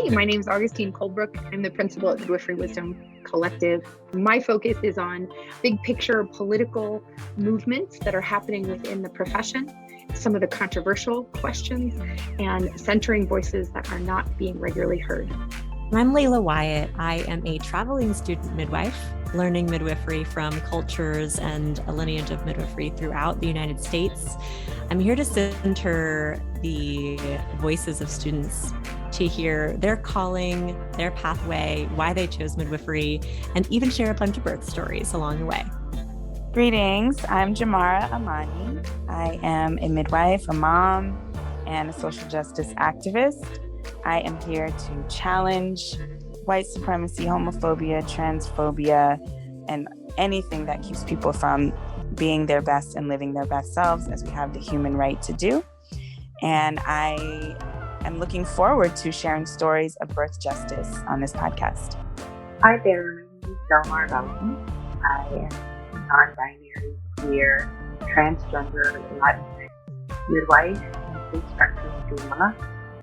Hey, my name is Augustine Colebrook. I'm the principal at Midwifery Wisdom Collective. My focus is on big picture political movements that are happening within the profession, some of the controversial questions, and centering voices that are not being regularly heard. I'm Leila Wyatt. I am a traveling student midwife, learning midwifery from cultures and a lineage of midwifery throughout the United States. I'm here to center the voices of students to hear their calling, their pathway, why they chose midwifery, and even share a bunch of birth stories along the way. Greetings, I'm Jamara Amani. I am a midwife, a mom, and a social justice activist. I am here to challenge white supremacy, homophobia, transphobia, and anything that keeps people from being their best and living their best selves, as we have the human right to do. And I am looking forward to sharing stories of birth justice on this podcast. Hi there, my name is Delmar Belton. I am a non-binary, queer, transgender, Latinx midwife and full-spectrum doula.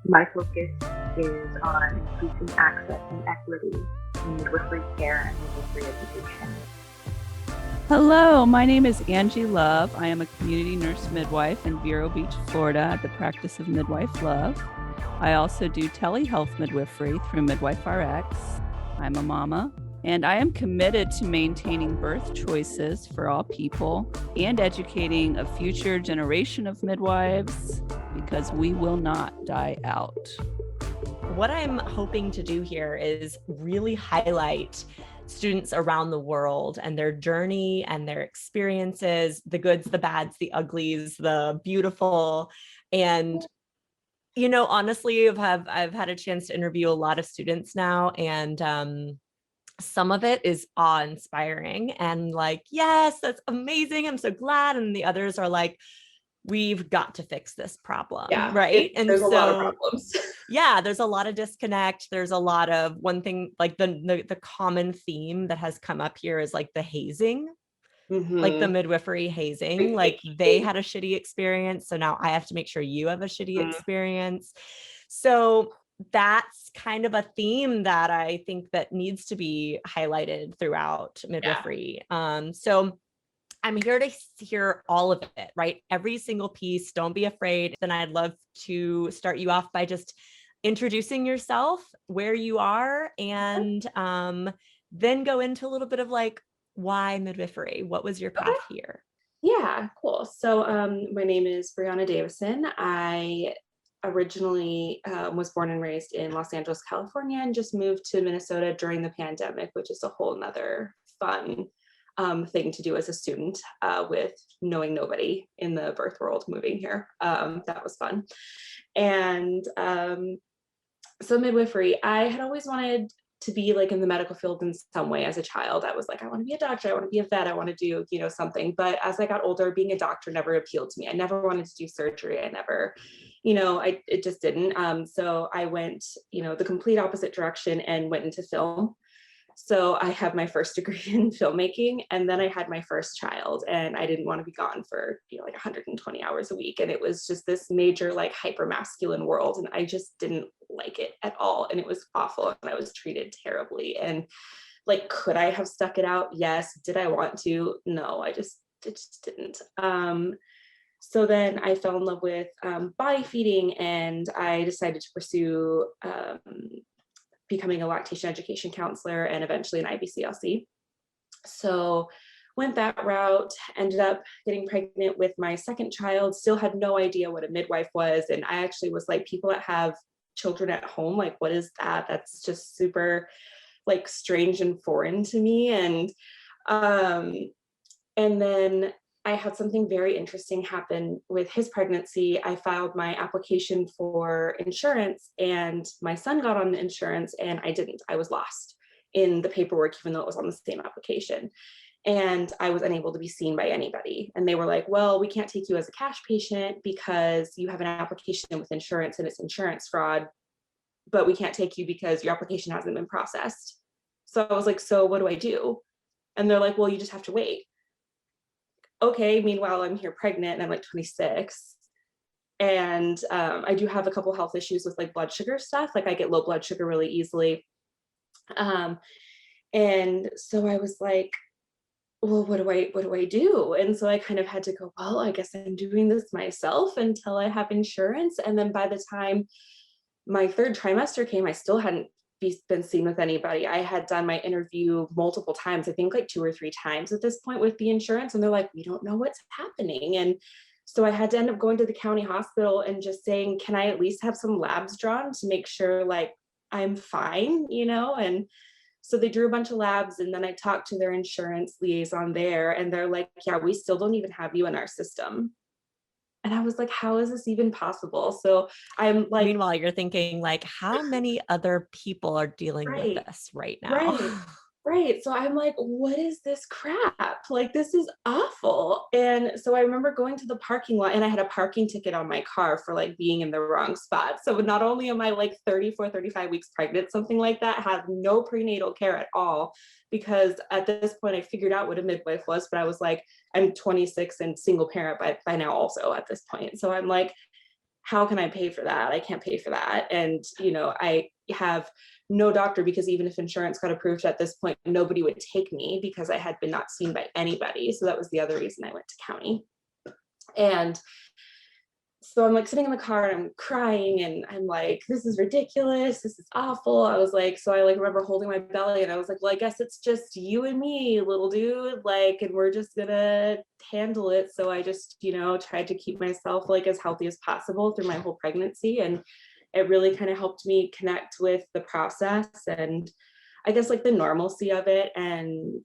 My focus is on increasing access and equity in midwifery care and midwifery education. Hello, my name is Angie Love. I am a community nurse midwife in Vero Beach, Florida at the practice of Midwife Love. I also do telehealth midwifery through Midwife RX. I'm a mama, and I am committed to maintaining birth choices for all people and educating a future generation of midwives because we will not die out. What I'm hoping to do here is really highlight students around the world and their journey and their experiences, the goods, the bads, the uglies, the beautiful. And, you know, honestly, I've had a chance to interview a lot of students now, and some of it is awe-inspiring and like, yes, that's amazing, I'm so glad. And the others are like, we've got to fix this problem, right? And there's a lot of problems. Yeah, there's a lot of disconnect. There's a lot of one thing, like the common theme that has come up here is like the hazing, like the midwifery hazing, like they had a shitty experience. So now I have to make sure you have a shitty experience. So that's kind of a theme that I think that needs to be highlighted throughout midwifery. So I'm here to hear all of it, right? Every single piece. Don't be afraid. Then I'd love to start you off by just introducing yourself, where you are, and then go into a little bit of like, why midwifery? What was your path here? Yeah, cool. So my name is Brieana Davison. I originally was born and raised in Los Angeles, California, and just moved to Minnesota during the pandemic, which is a whole nother fun thing to do as a student with knowing nobody in the birth world moving here. That was fun. And so midwifery, I had always wanted to be like in the medical field in some way as a child. I was like, I want to be a doctor, I want to be a vet, I want to do, you know, something. But as I got older, being a doctor never appealed to me. I never wanted to do surgery. I never, you know, it just didn't. So I went, you know, the complete opposite direction and went into film. So I have my first degree in filmmaking, and then I had my first child, and I didn't want to be gone for, you know, like 120 hours a week. And it was just this major like hyper masculine world, and I just didn't like it at all. And it was awful, and I was treated terribly. And like, could I have stuck it out? Yes. Did I want to? No, it just didn't. So then I fell in love with body feeding, and I decided to pursue becoming a lactation education counselor and eventually an IBCLC. So went that route, ended up getting pregnant with my second child, still had no idea what a midwife was. And I actually was like, people that have children at home, like, what is that? That's just super like strange and foreign to me. And then I had something very interesting happen with his pregnancy. I filed my application for insurance, and my son got on the insurance and I didn't. I was lost in the paperwork, even though it was on the same application. And I was unable to be seen by anybody. And they were like, well, we can't take you as a cash patient because you have an application with insurance and it's insurance fraud, but we can't take you because your application hasn't been processed. So I was like, so what do I do? And they're like, well, you just have to wait. Okay, meanwhile, I'm here pregnant and I'm like 26. And I do have a couple health issues with like blood sugar stuff. Like I get low blood sugar really easily. And so I was like, well, what do I do? And so I kind of had to go, well, I guess I'm doing this myself until I have insurance. And then by the time my third trimester came, I still hadn't been seen with anybody. I had done my interview multiple times, I think like 2 or 3 times at this point with the insurance. And they're like, we don't know what's happening. And so I had to end up going to the county hospital and just saying, can I at least have some labs drawn to make sure like I'm fine, you know? And so they drew a bunch of labs, and then I talked to their insurance liaison there, and they're like, yeah, we still don't even have you in our system. And I was like, how is this even possible? So I'm like, meanwhile, you're thinking like, how many other people are dealing with this right now? Right. So I'm like, what is this crap? Like, this is awful. And so I remember going to the parking lot, and I had a parking ticket on my car for like being in the wrong spot. So not only am I like 34, 35 weeks pregnant, something like that, have no prenatal care at all, because at this point I figured out what a midwife was, but I was like, I'm 26 and single parent by now also at this point. So I'm like, how can I pay for that? I can't pay for that. And, you know, I have no doctor, because even if insurance got approved at this point, nobody would take me because I had been not seen by anybody. So that was the other reason I went to county. And so I'm like sitting in the car and I'm crying, and I'm like, this is ridiculous. This is awful. I was like, so I like remember holding my belly, and I was like, well, I guess it's just you and me, little dude, like, and we're just gonna handle it. So I just, you know, tried to keep myself like as healthy as possible through my whole pregnancy. And it really kind of helped me connect with the process, and I guess like the normalcy of it, and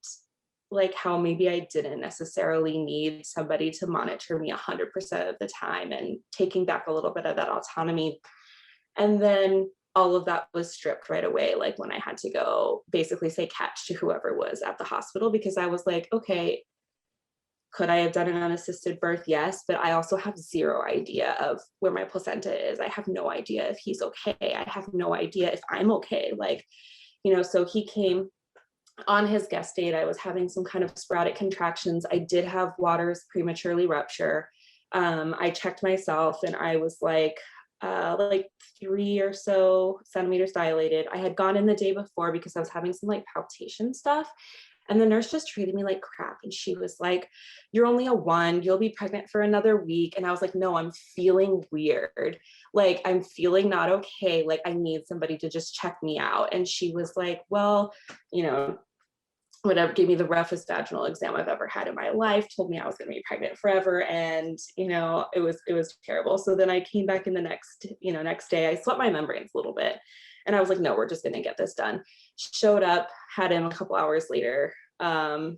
like how maybe I didn't necessarily need somebody to monitor me 100% of the time, and taking back a little bit of that autonomy. And then all of that was stripped right away, like when I had to go basically say catch to whoever was at the hospital, because I was like, okay, could I have done an unassisted birth? Yes, but I also have zero idea of where my placenta is. I have no idea if he's okay. I have no idea if I'm okay. Like, you know, so he came on his guest date. I was having some kind of sporadic contractions. I did have waters prematurely rupture. I checked myself, and I was like 3 or so centimeters dilated. I had gone in the day before because I was having some like palpitation stuff. And the nurse just treated me like crap. And she was like, you're only a 1, you'll be pregnant for another week. And I was like, no, I'm feeling weird. Like, I'm feeling not okay. Like, I need somebody to just check me out. And she was like, well, you know, whatever, gave me the roughest vaginal exam I've ever had in my life, told me I was going to be pregnant forever. And, you know, it was terrible. So then I came back in the next day, I swept my membranes a little bit. And I was like, no, we're just going to get this done. Showed up, had him a couple hours later. And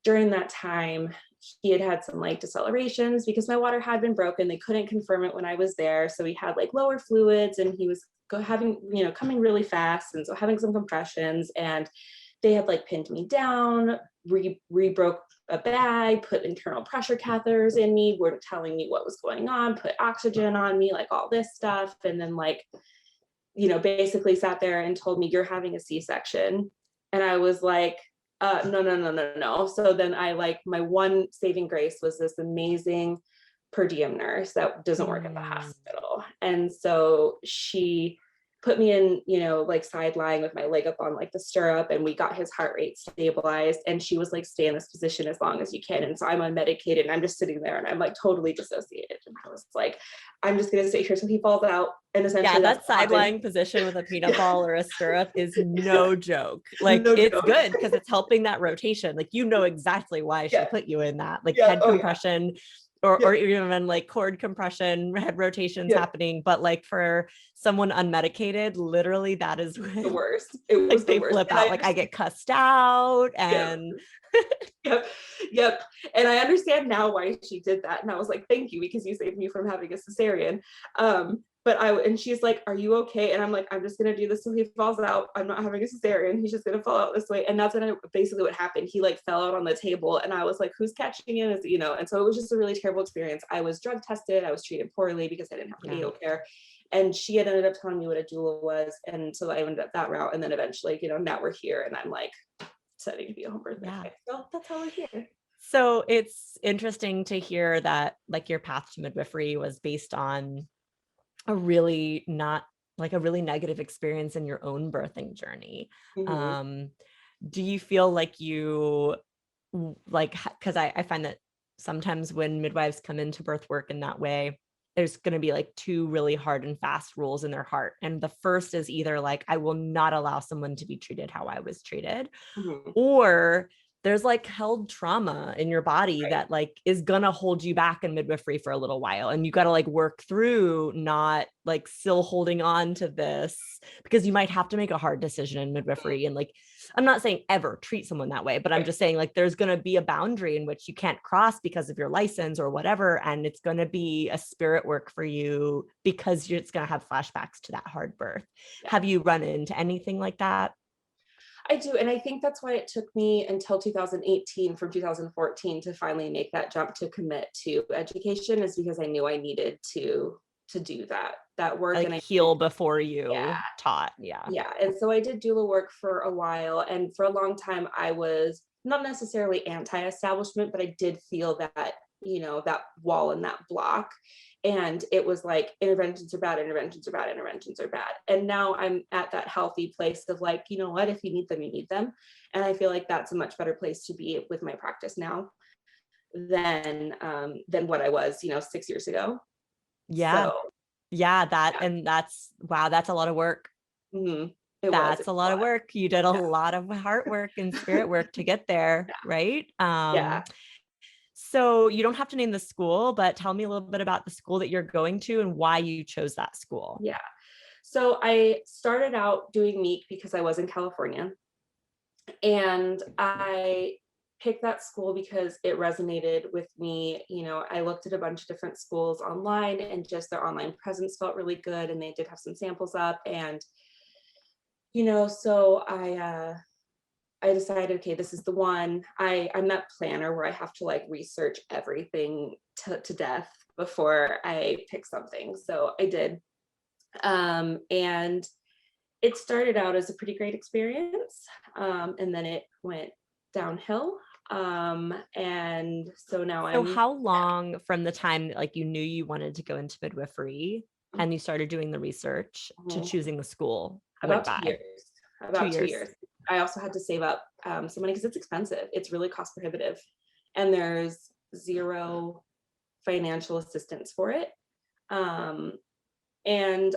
during that time, he had some like decelerations because my water had been broken. They couldn't confirm it when I was there. So he had like lower fluids, and he was coming really fast. And so having some compressions, and they had like pinned me down, re-broke a bag, put internal pressure catheters in me, weren't telling me what was going on, put oxygen on me, like all this stuff. And then like, you know, basically sat there and told me, you're having a C-section. And I was like, no. So then I like, my one saving grace was this amazing per diem nurse that doesn't work at the hospital. And so she put me in, you know, like side lying with my leg up on like the stirrup, and we got his heart rate stabilized. And she was like, stay in this position as long as you can. And so I'm unmedicated, and I'm just sitting there, and I'm like totally dissociated. And I was like, I'm just going to sit here till he falls out. And essentially that side lying position with a peanut ball or a stirrup is no joke. Like, it's good because it's helping that rotation. Like, you know exactly why she put you in that, like head compression. Or even like cord compression, head rotations happening. But like for someone unmedicated, literally that is the worst. It was like they flip out. Like I get cussed out and Yep. And I understand now why she did that. And I was like, thank you, because you saved me from having a cesarean. And she's like, are you okay? And I'm like, I'm just going to do this till he falls out. I'm not having a cesarean. He's just going to fall out this way. And that's basically what happened. He like fell out on the table, and I was like, who's catching him? You know? And so it was just a really terrible experience. I was drug tested. I was treated poorly because I didn't have prenatal care. And she had ended up telling me what a doula was. And so I ended up that route. And then eventually, you know, now we're here, and I'm like studying to be a home birth midwife. So that's how we're here. So it's interesting to hear that like your path to midwifery was based on a really negative experience in your own birthing journey. Do you feel like you like, because I find that sometimes when midwives come into birth work in that way, there's going to be like two really hard and fast rules in their heart. And the first is either like, I will not allow someone to be treated how I was treated, or there's like held trauma in your body that like is gonna hold you back in midwifery for a little while. And you got to like work through not like still holding on to this, because you might have to make a hard decision in midwifery. And like, I'm not saying ever treat someone that way, but I'm just saying like, there's gonna be a boundary in which you can't cross because of your license or whatever. And it's gonna be a spirit work for you because it's gonna have flashbacks to that hard birth. Have you run into anything like that? I do. And I think that's why it took me until 2018 from 2014 to finally make that jump to commit to education, is because I knew I needed to do that work, like and heal before you taught. Yeah. And so I did doula work for a while, and for a long time I was not necessarily anti-establishment, but I did feel that, that wall and that block. And it was like, interventions are bad, interventions are bad, interventions are bad. And now I'm at that healthy place of like, you know what, if you need them, you need them. And I feel like that's a much better place to be with my practice now than what I was, 6 years ago. Yeah. So, And that's, wow, that's a lot of work. That's a lot of work. You did a lot of heart work and spirit work to get there. Right. So you don't have to name the school, but tell me a little bit about the school that you're going to and why you chose that school. Yeah. So I started out doing MEEK because I was in California, and I picked that school because it resonated with me. I looked at a bunch of different schools online, and just their online presence felt really good, and they did have some samples up. And so I decided, okay, this is the one. I'm that planner where I have to like research everything to death before I pick something. So I did. And it started out as a pretty great experience. And then it went downhill. And so now So how long from the time like you knew you wanted to go into midwifery and you started doing the research to choosing the school? About 2 years. About 2 years. I also had to save up some money because it's expensive. It's really cost prohibitive. And there's zero financial assistance for it. And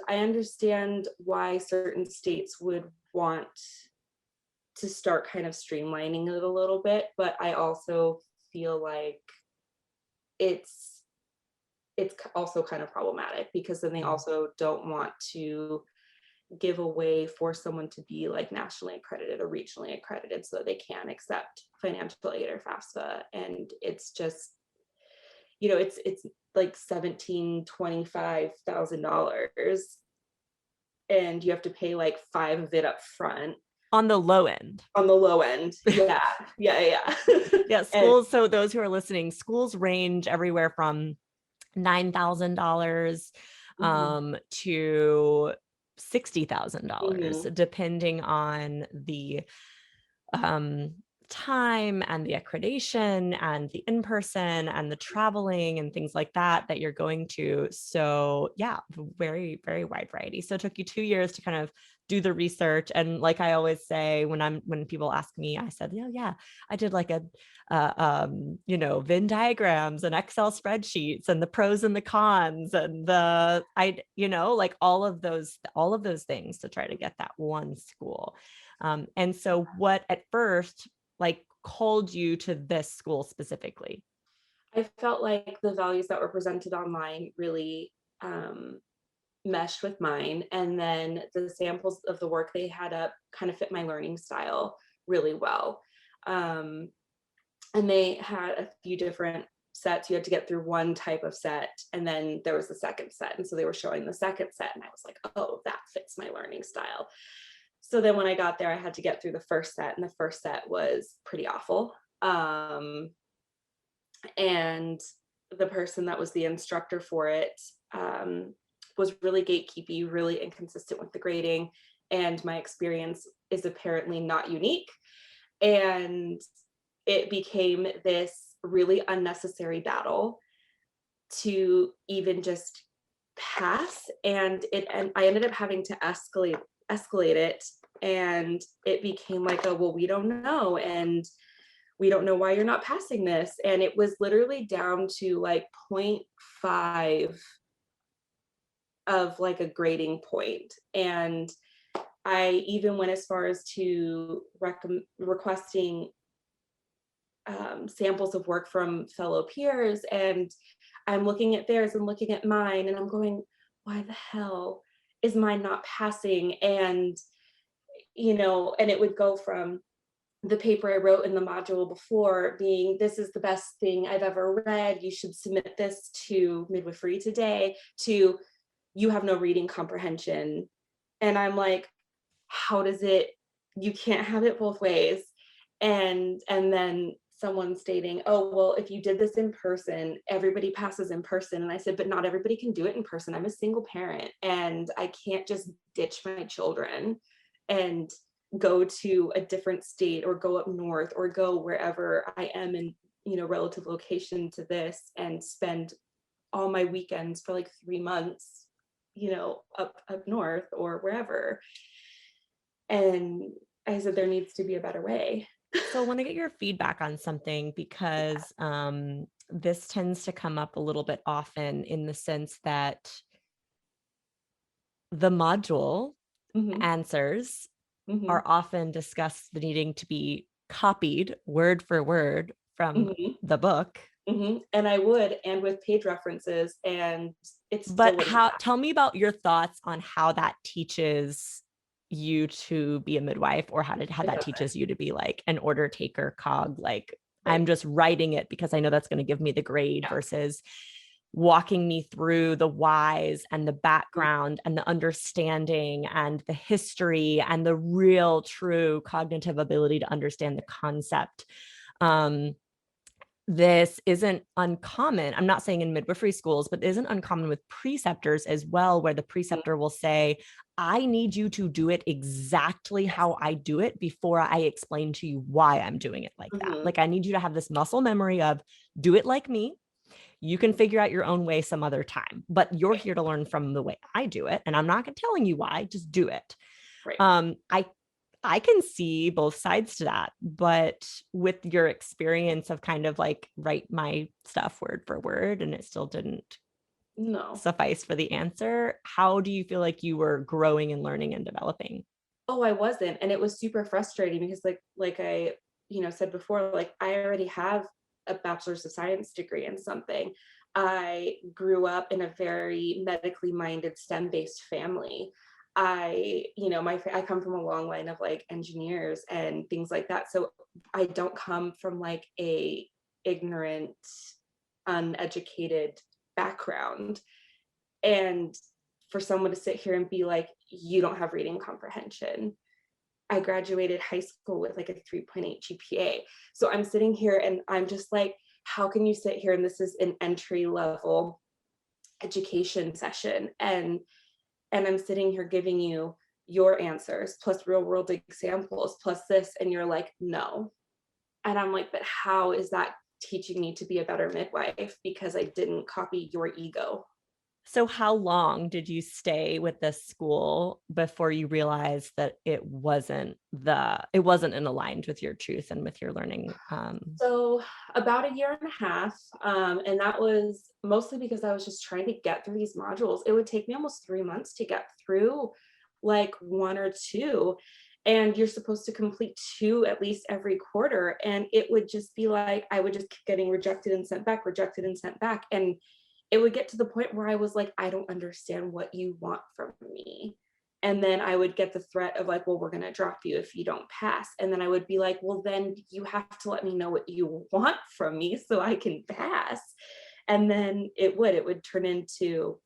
I understand why certain states would want to start kind of streamlining it a little bit, but I also feel like it's also kind of problematic, because then they also don't want to give a way for someone to be like nationally accredited or regionally accredited so that they can accept financial aid or FAFSA. And it's just, it's like $25,000, and you have to pay like $5,000 of it up front. On the low end. Yeah. Yeah. Schools. So those who are listening, schools range everywhere from $9,000 to $60,000, depending on the time and the accreditation and the in-person and the traveling and things like that you're going to. So yeah, very, very wide variety. So it took you 2 years to kind of do the research. And like I always say, when people ask me, I said, yeah, I did like a Venn diagrams and Excel spreadsheets and the pros and the cons and like all of those things to try to get that one school. And so what at first like called you to this school specifically? I felt like the values that were presented online really meshed with mine. And then the samples of the work they had up kind of fit my learning style really well. And they had a few different sets. You had to get through one type of set, and then there was the second set. And so they were showing the second set, and I was like, oh, that fits my learning style. So then when I got there, I had to get through the first set, and the first set was pretty awful. And the person that was the instructor for it was really gatekeepy, really inconsistent with the grading. And my experience is apparently not unique. And it became this really unnecessary battle to even just pass. And I ended up having to escalate it, and it became like, well, we don't know, and we don't know why you're not passing this. And it was literally down to like 0.5 of like a grading point. And I even went as far as to requesting samples of work from fellow peers, and I'm looking at theirs and looking at mine, and I'm going, why the hell is mine not passing? And, and it would go from the paper I wrote in the module before being, this is the best thing I've ever read, you should submit this to Midwifery today, to you have no reading comprehension. And I'm like, how does it, you can't have it both ways. And then someone stating, oh, well, if you did this in person, everybody passes in person. And I said, but not everybody can do it in person. I'm a single parent, and I can't just ditch my children and go to a different state or go up north or go wherever I am in, relative location to this, and spend all my weekends for like 3 months, up north or wherever. And I said, there needs to be a better way. So I want to get your feedback on something, because this tends to come up a little bit often, in the sense that the module answers are often discussed needing to be copied word for word from the book. And I would, and with page references, and it's but tell me about your thoughts on how that teaches you to be a midwife, or how that teaches you to be like an order taker cog, like, right, I'm just writing it because I know that's going to give me the grade, versus walking me through the whys and the background and the understanding and the history and the real true cognitive ability to understand the concept. This isn't uncommon. I'm not saying in midwifery schools, but it isn't uncommon with preceptors as well, where the preceptor will say, I need you to do it exactly how I do it before I explain to you why I'm doing it like that. Like, I need you to have this muscle memory of, do it like me. You can figure out your own way some other time, but you're here to learn from the way I do it. And I'm not telling you why, just do it. Right. I can see both sides to that, but with your experience of kind of like, write my stuff word for word, and it still didn't suffice for the answer, how do you feel like you were growing and learning and developing? Oh, I wasn't. And it was super frustrating, because like I, said before, like, I already have a bachelor's of science degree in something. I grew up in a very medically minded STEM-based family. I come from a long line of like engineers and things like that. So I don't come from like a ignorant, uneducated background. And for someone to sit here and be like, you don't have reading comprehension. I graduated high school with like a 3.8 GPA. So I'm sitting here and I'm just like, how can you sit here, and this is an entry level education session, and I'm sitting here giving you your answers plus real world examples plus this, and you're like, no. And I'm like, but how is that teaching me to be a better midwife? Because I didn't copy your ego. So how long did you stay with this school before you realized that it wasn't in aligned with your truth and with your learning? So about 1.5 years. And that was mostly because I was just trying to get through these modules. It would take me almost 3 months to get through like 1 or 2. And you're supposed to complete 2 at least every quarter. And it would just be like, I would just keep getting rejected and sent back, rejected and sent back. And it would get to the point where I was like, I don't understand what you want from me. And then I would get the threat of like, well, we're going to drop you if you don't pass. And then I would be like, well, then you have to let me know what you want from me so I can pass. And then it would turn into,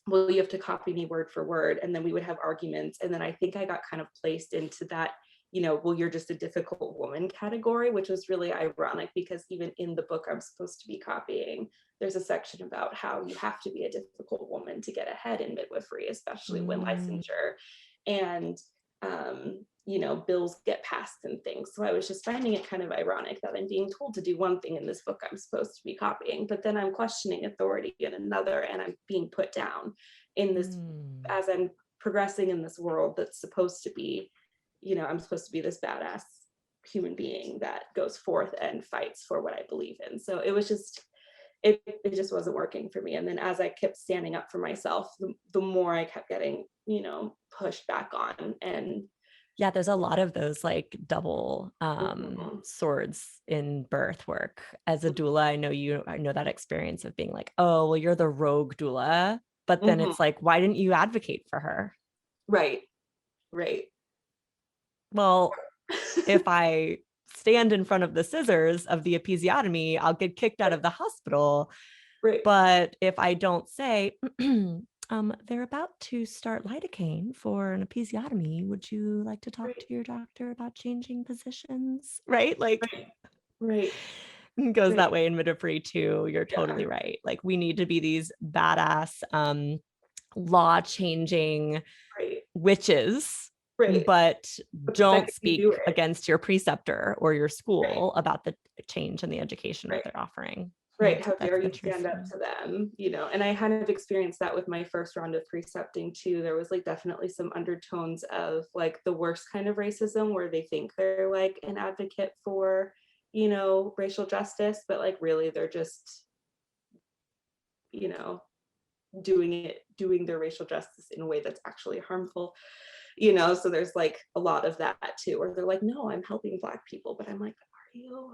well, you have to copy me word for word. And then we would have arguments. And then I think I got kind of placed into that, well, you're just a difficult woman category, which was really ironic, because even in the book I'm supposed to be copying, there's a section about how you have to be a difficult woman to get ahead in midwifery, especially when licensure. And, bills get passed and things. So I was just finding it kind of ironic that I'm being told to do one thing in this book I'm supposed to be copying, but then I'm questioning authority in another, and I'm being put down in this as I'm progressing in this world that's supposed to be, I'm supposed to be this badass human being that goes forth and fights for what I believe in. So it was just, it just wasn't working for me. And then as I kept standing up for myself, the more I kept getting, pushed back on. And yeah, there's a lot of those like double swords in birth work. As a doula, I know that experience of being like, oh, well, you're the rogue doula. But then it's like, why didn't you advocate for her? Right. Well, if I stand in front of the scissors of the episiotomy, I'll get kicked out of the hospital. Right. But if I don't say, they're about to start lidocaine for an episiotomy, would you like to talk to your doctor about changing positions? Right? Like, right. It goes that way in midwifery too. You're totally right. Like, we need to be these badass law changing witches, but don't speak against your preceptor or your school about the change in the education that they're offering. Right. How dare you stand up to them, and I kind of experienced that with my first round of precepting too. There was like definitely some undertones of like the worst kind of racism where they think they're like an advocate for, racial justice, but like really they're just, doing their racial justice in a way that's actually harmful, so there's like a lot of that too, where they're like, no, I'm helping Black people, but I'm like, are you?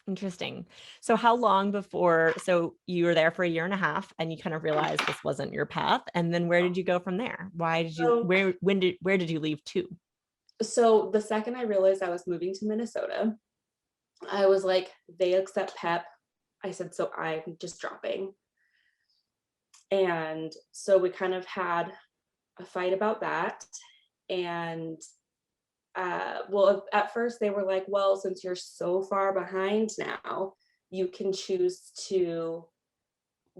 Interesting. So how long before, so you were there for 1.5 years and you kind of realized this wasn't your path. And then where did you go from there? Why did you, where did you leave to? So the second I realized I was moving to Minnesota, I was like, they accept PEP. I said, so I'm just dropping. And so we kind of had a fight about that. And well, at first they were like, well, since you're so far behind now, you can choose to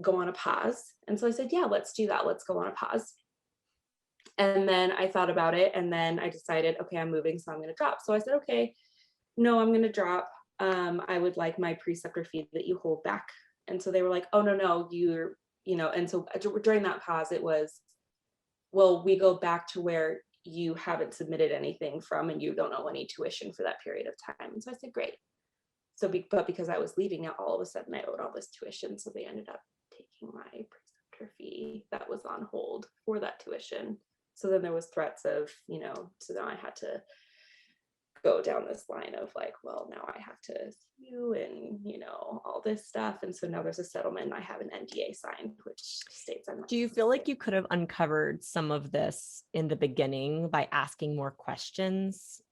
go on a pause. And so I said, yeah, let's do that. Let's go on a pause. And then I thought about it, and then I decided, okay, I'm moving, so I'm going to drop. So I said, okay, no, I'm going to drop. I would like my preceptor fee that you hold back. And so they were like, oh, no, you're, and so during that pause, it was, well, we go back to where you haven't submitted anything from and you don't owe any tuition for that period of time. And so I said, great. So, but because I was leaving out, all of a sudden I owed all this tuition. So they ended up taking my preceptor fee that was on hold for that tuition. So then there was threats of, so then I had to go down this line of like, well, now I have to sue and, all this stuff. And so now there's a settlement. I have an NDA signed, which states I'm not. Do you feel like you could have uncovered some of this in the beginning by asking more questions?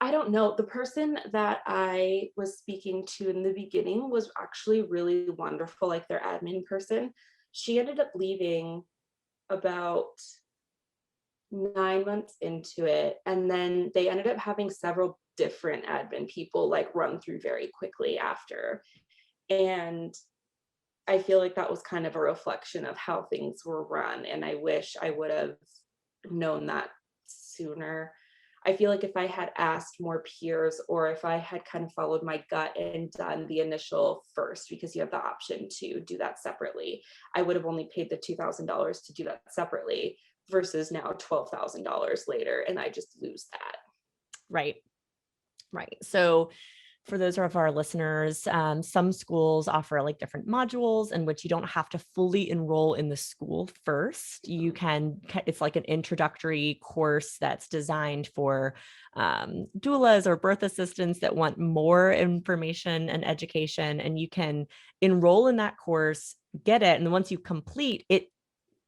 I don't know. The person that I was speaking to in the beginning was actually really wonderful, like their admin person. She ended up leaving about 9 months into it, and then they ended up having several different admin people like run through very quickly after. And I feel like that was kind of a reflection of how things were run, and I wish I would have known that sooner. I feel like if I had asked more peers, or if I had kind of followed my gut and done the initial first, because you have the option to do that separately, I would have only paid the $2,000 to do that separately versus now $12,000 later, and I just lose that. Right. So for those of our listeners, some schools offer like different modules in which you don't have to fully enroll in the school first. You can, it's like an introductory course that's designed for doulas or birth assistants that want more information and education, and you can enroll in that course, get it, and then once you complete it,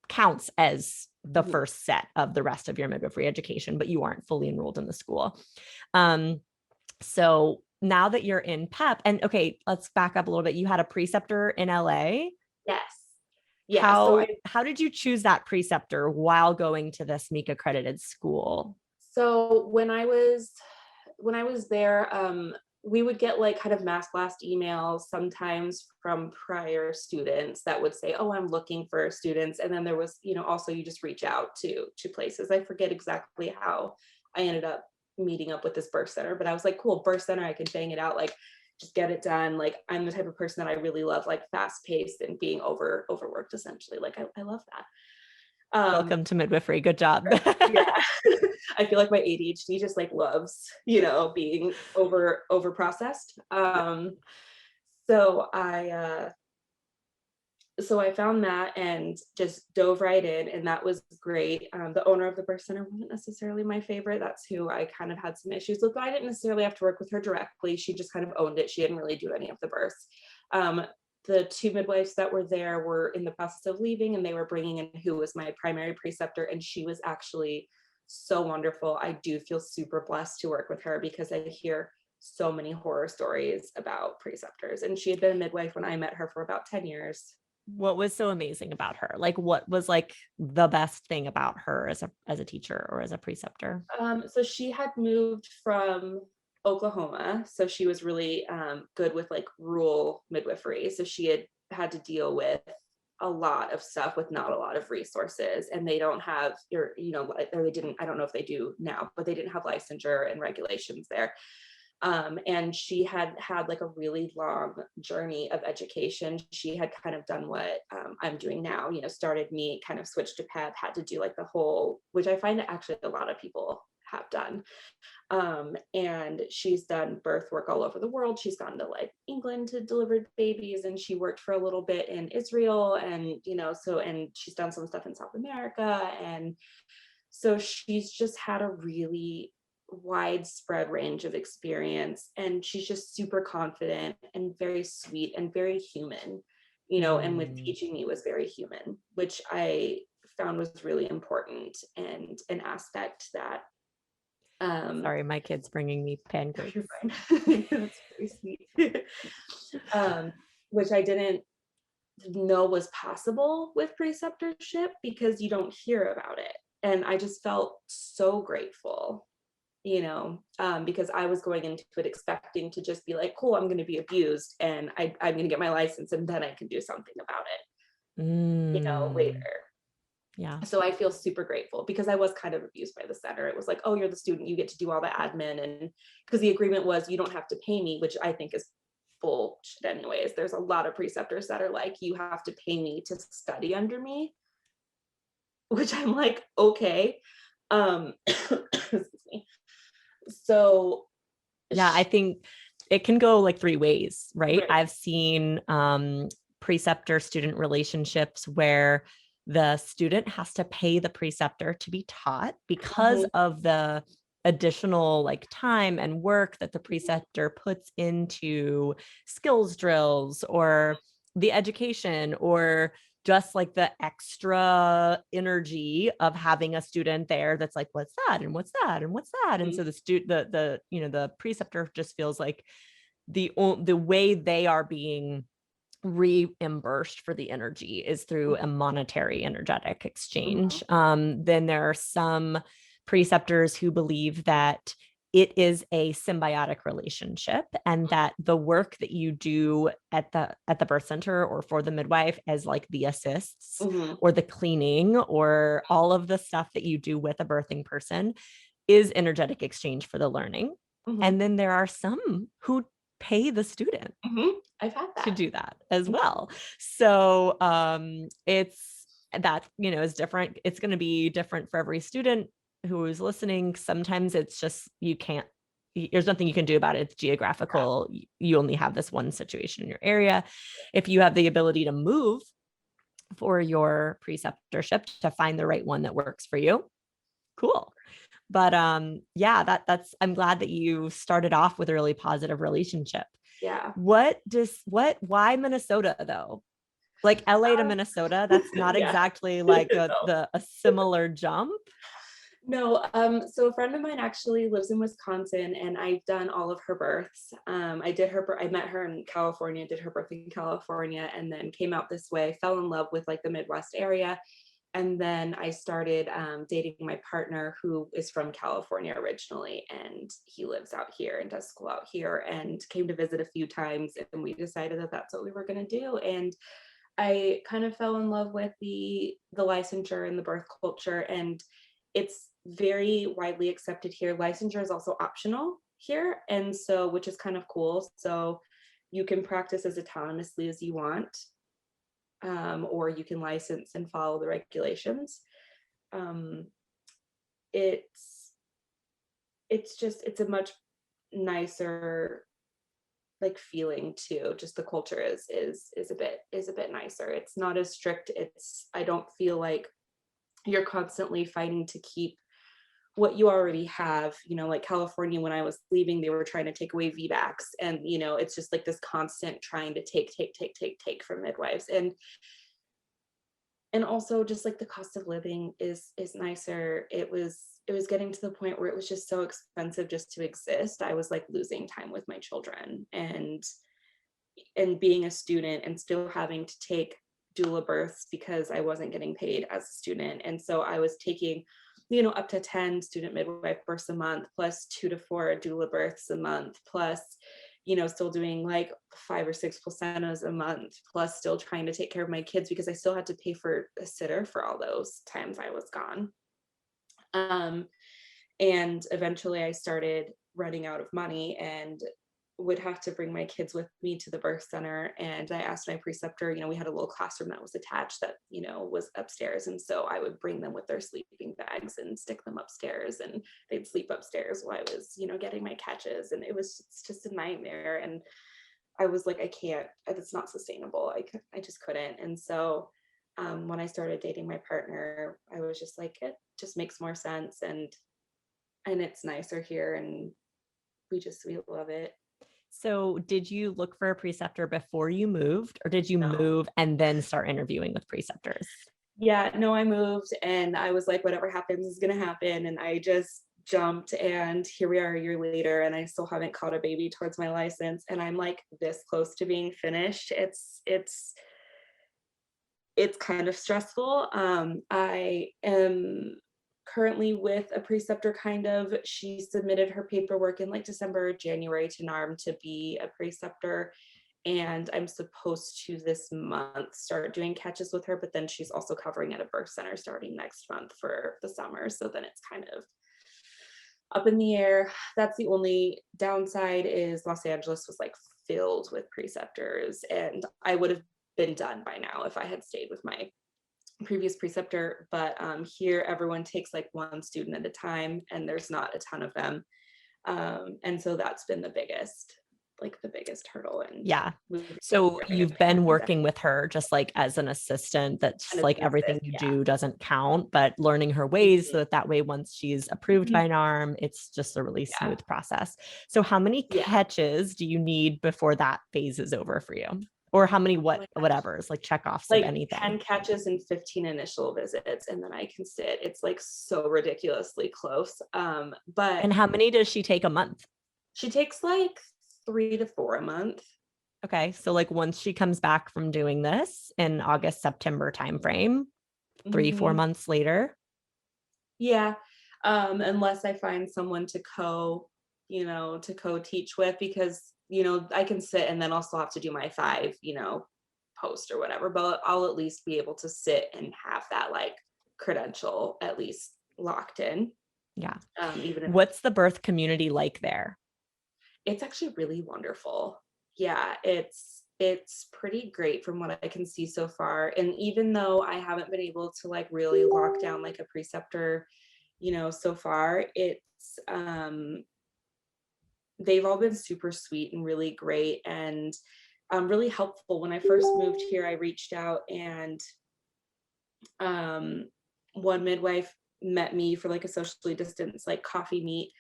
counts as the first set of the rest of your midwifery education, but you aren't fully enrolled in the school. So now that you're in PEP, and okay, let's back up a little bit. You had a preceptor in LA. Yes. Yeah. How did you choose that preceptor while going to this MEAC accredited school? So when I was there, we would get like kind of mass blast emails sometimes from prior students that would say, oh, I'm looking for students. And then there was, also you just reach out to places. I forget exactly how I ended up meeting up with this birth center, but I was like, cool, birth center, I can bang it out, like just get it done. Like I'm the type of person that I really love like fast paced and being overworked essentially. Like I love that. Welcome to midwifery. Good job. Yeah. I feel like my ADHD just like loves, being over processed. So I found that and just dove right in, and that was great. The owner of the birth center wasn't necessarily my favorite. That's who I kind of had some issues with, but I didn't necessarily have to work with her directly. She just kind of owned it. She didn't really do any of the births. The two midwives that were there were in the process of leaving, and they were bringing in who was my primary preceptor, and she was actually so wonderful. I do feel super blessed to work with her because I hear so many horror stories about preceptors, and she had been a midwife when I met her for about 10 years. What was so amazing about her? Like, what was like the best thing about her as a teacher or as a preceptor? So she had moved from Oklahoma, so she was really good with like rural midwifery. So she had to deal with a lot of stuff with not a lot of resources, and they don't have or they didn't, I don't know if they do now, but they didn't have licensure and regulations there. And she had like a really long journey of education. She had kind of done what I'm doing now, started me, kind of switched to PEP, had to do like the whole, which I find that actually a lot of people have done. And she's done birth work all over the world. She's gone to like England to deliver babies, and she worked for a little bit in Israel, and and she's done some stuff in South America. And so she's just had a really widespread range of experience, and she's just super confident and very sweet and very human, and with teaching me was very human, which I found was really important and an aspect that Sorry, my kid's bringing me pancakes. You're fine. That's very sweet. Which I didn't know was possible with preceptorship because you don't hear about it. And I just felt so grateful, because I was going into it expecting to just be like, cool, I'm going to be abused and I'm going to get my license and then I can do something about it, later. Yeah. So I feel super grateful because I was kind of abused by the center. It was like, oh, you're the student, you get to do all the admin. And because the agreement was you don't have to pay me, which I think is bullshit anyways. There's a lot of preceptors that are like, you have to pay me to study under me, which I'm like, okay. Excuse me. So yeah, I think it can go like three ways, right? I've seen preceptor student relationships where the student has to pay the preceptor to be taught because of the additional like time and work that the preceptor puts into skills drills or the education, or just like the extra energy of having a student there that's like, what's that? And what's that? And what's that? And so the the preceptor just feels like the way they are being reimbursed for the energy is through a monetary energetic exchange. Then there are some preceptors who believe that it is a symbiotic relationship, and that the work that you do at the birth center or for the midwife as like the assists or the cleaning or all of the stuff that you do with a birthing person is energetic exchange for the learning. And then there are some who pay the student I've had that to do that as well. So it's that, is different. It's going to be different for every student who is listening. Sometimes it's just, there's nothing you can do about it. It's geographical. You only have this one situation in your area. If you have the ability to move for your preceptorship to find the right one that works for you, cool. But that's, I'm glad that you started off with a really positive relationship. Yeah. Why Minnesota though? Like LA to Minnesota, that's not exactly like a similar jump. No, so a friend of mine actually lives in Wisconsin, and I've done all of her births. I met her in California, did her birth in California, and then came out this way, fell in love with like the Midwest area. And then I started dating my partner, who is from California originally, and he lives out here and does school out here, and came to visit a few times, and we decided that that's what we were going to do. And I kind of fell in love with the licensure and the birth culture, and it's very widely accepted here. Licensure is also optional here, and so, which is kind of cool. So you can practice as autonomously as you want, or you can license and follow the regulations. It's a much nicer like feeling too. Just the culture is a bit nicer. It's not as strict. I don't feel like you're constantly fighting to keep what you already have. Like California, when I was leaving, they were trying to take away VBACs, and it's just like this constant trying to take from midwives. And also just like the cost of living is nicer. It was getting to the point where it was just so expensive just to exist. I was like losing time with my children, and being a student and still having to take doula births because I wasn't getting paid as a student. And so I was taking, up to 10 student midwife births a month, plus 2 to 4 doula births a month, plus still doing like 5 or 6 placentas a month, plus still trying to take care of my kids because I still had to pay for a sitter for all those times I was gone. And eventually I started running out of money and would have to bring my kids with me to the birth center. And I asked my preceptor, we had a little classroom that was attached that, was upstairs. And so I would bring them with their sleeping bags and stick them upstairs, and they'd sleep upstairs while I was, getting my catches. And it's just a nightmare. And I was like, I can't, it's not sustainable. I just couldn't. And so when I started dating my partner, I was just like, it just makes more sense. And it's nicer here, and we love it. So did you look for a preceptor before you moved, or did you move and then start interviewing with preceptors? Yeah, no, I moved and I was like, whatever happens is going to happen. And I just jumped, and here we are a year later, and I still haven't caught a baby towards my license. And I'm like this close to being finished. It's kind of stressful. I am currently with a preceptor, kind of. She submitted her paperwork in like December or January to NARM to be a preceptor, and I'm supposed to this month start doing catches with her, but then she's also covering at a birth center starting next month for the summer, so then it's kind of up in the air. That's the only downside, is Los Angeles was like filled with preceptors, and I would have been done by now if I had stayed with my previous preceptor. But here everyone takes like one student at a time, and there's not a ton of them, and so that's been the biggest hurdle. And yeah, so you've been working with her just like as an assistant, that's like everything you do doesn't count, but learning her ways so that way once she's approved by NARM, it's just a really smooth process. So how many catches do you need before that phase is over for you? Or how many whatever's like checkoffs like of anything? 10 catches and 15 initial visits, and then I can sit. It's like so ridiculously close. But and how many does she take a month? She takes like 3 to 4 a month. Okay, so like once she comes back from doing this in August, September timeframe, 3-4 months later. Yeah, unless I find someone to co-teach with, because I can sit and then also have to do my 5, post or whatever, but I'll at least be able to sit and have that like credential at least locked in. Yeah. Even if what's the birth community like there? It's actually really wonderful. Yeah, it's pretty great from what I can see so far. And even though I haven't been able to like really lock down like a preceptor, so far, it's they've all been super sweet and really great, and really helpful. When I first moved here, I reached out, and one midwife met me for like a socially distanced like coffee meet,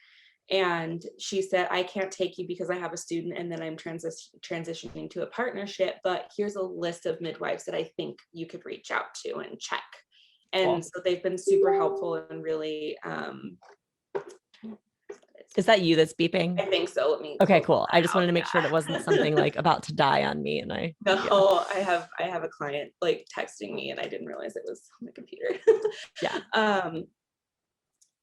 and she said, I can't take you because I have a student, and then I'm transitioning to a partnership, but here's a list of midwives that I think you could reach out to and check. And so they've been super helpful and really Is that you that's beeping? I think so. Let me. Okay, close cool. that I just wanted out. to make sure that wasn't something like about to die on me. And No, I have a client like texting me and I didn't realize it was on the computer. yeah.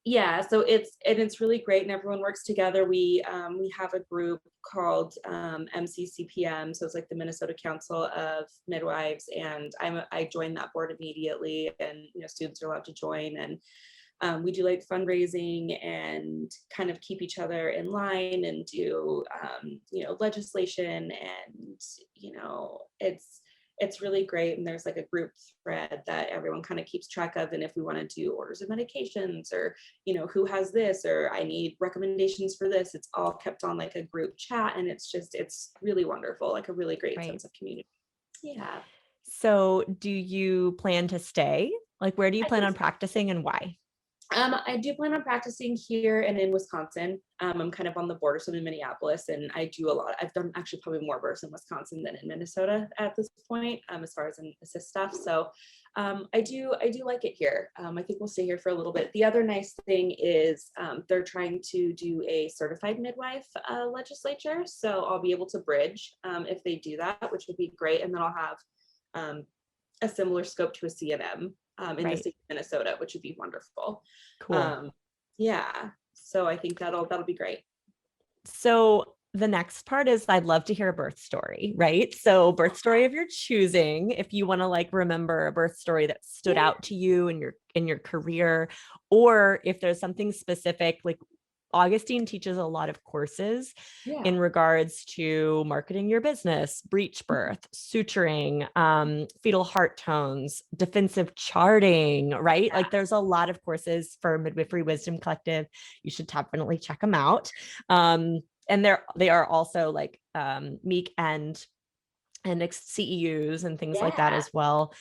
Yeah, so it's really great and everyone works together. We have a group called MCCPM, so it's like the Minnesota Council of Midwives, and I joined that board immediately, and students are allowed to join, and we do like fundraising and kind of keep each other in line and do legislation, and it's really great. And there's like a group thread that everyone kind of keeps track of. And if we want to do orders of medications or, who has this, or I need recommendations for this, it's all kept on like a group chat. And it's really wonderful, like a really great sense of community. Yeah. So do you plan to stay? Like, where do you plan on practicing and why? I do plan on practicing here and in Wisconsin. I'm kind of on the border, so I'm in Minneapolis, and I do a lot. I've done actually probably more births in Wisconsin than in Minnesota at this point, as far as an assist stuff. So I do like it here. I think we'll stay here for a little bit. The other nice thing is they're trying to do a certified midwife legislature, so I'll be able to bridge if they do that, which would be great, and then I'll have a similar scope to a CNM. In the state of Minnesota, which would be wonderful. Cool. Yeah. So I think that'll be great. So the next part is I'd love to hear a birth story, right? So birth story of your choosing, if you want to like remember a birth story that stood out to you in your career, or if there's something specific, like Augustine teaches a lot of courses in regards to marketing your business, breech birth, suturing, fetal heart tones, defensive charting, right? Like there's a lot of courses for Midwifery Wisdom Collective. You should definitely check them out. And they are also like MEEC and CEUs and things like that as well.